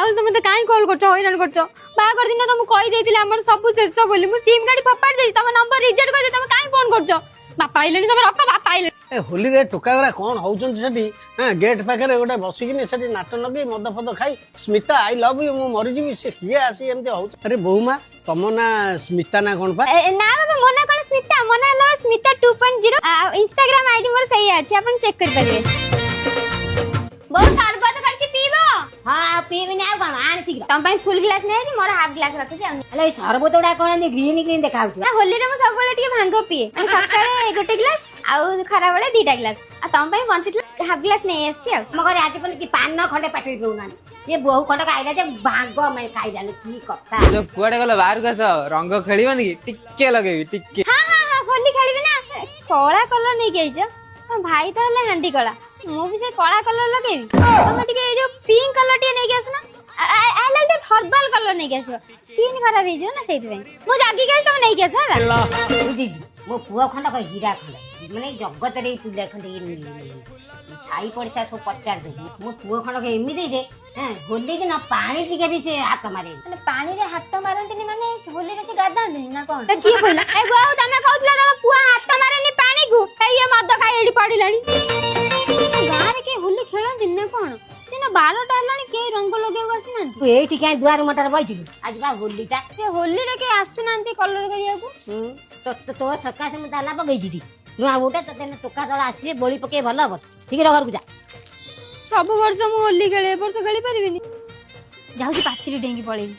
राहुल तुम मते काई कॉल करछो हैरान करछो बागर दिन तुम कहि देथिले हमर सब शेष बोली मु सिम कार्ड फपाड़ देछि तम नंबर रिजेक्ट कर तुम काई फोन करछो बापा आइलेनी तुम रख बापा आइले ए होली रे टोकागरा कोन होउचन सेठी हां गेट पाखरे गोटे बसिकिनी सेठी नाट नगे मद फद खाई स्मिता आई लव यू मु मरि जीवी से किए आसी एमते होउ अरे बहुमा तम ना स्मिता ना कोन पा ना बाबा मना कोन स्मिता मना लो स्मिता 2.0 इंस्टाग्राम आईडी मोर सही अछि अपन चेक कर परिबे बहुत सरबत करछि पीबो हां पीबी ना कोन आन शीघ्र तम पई फुल ग्लास नै अछि मोर हाफ ग्लास रखछि अले सरबत उडा कोन ग्रीन ग्रीन देखाउछ ना होली रे मु सब बेले टिके भांग पिए अनि सकाळे गोटे ग्लास आउ खरा बेले दीटा ग्लास आ तम पई बंचितला हाफ ग्लास नै आछि आ मगर आज पण की पान न खंडे पाटी पिउना ये बहु खंड खाइला जे भांग मैं खाइलानी की कथा जो कुआडे गलो बाहर कस रंग खेलिबन की टिके लगेबी टिके हां हां हां होली खेलिबे ना कोला कलर नै गेइछ तो भाई तो हले हंडी कला मु भी से कोला कलर लगेबी तमे टिके जो पिंक कलर टे नै गेस ना I like that herbal colour नै गेस स्किन खराब हे जो ना सेति में मु जागी गेस तमे नै गेस हला बुझी मो पुआ खंड को हीरा खंड माने जगत रे पूजा खंड ये साई पड़छा सब पचार दे मो पुआ खंड के एमि दे जे हां होली दिन पानी टिके भी से हाथ मारे माने पानी रे हाथ मारंतिनी माने होली रे से गादांतिनी ना कोन त की बोला ए गौ तमे कहतला तमे पुआ हाथ मारेनी पानी गु ये मद खाई एडी पडिलानी गारे के होली खेलंतिनी ना कोन दिन 12टा हलानी के रंग लगेउ आसी तू एठी काय दुआर मटर बैठिलु आज बा होली टा के होली रे के आसु नांती कलर करिया को तो सका से मत आला पगई दीदी नुआ गोटे तते टोका दला आसी बोली पके भल हो ठीक रे घर को जा सब वर्ष मु होली खेले वर्ष खेली परिबिनी जाउची पाचरी डेंगी पळेबी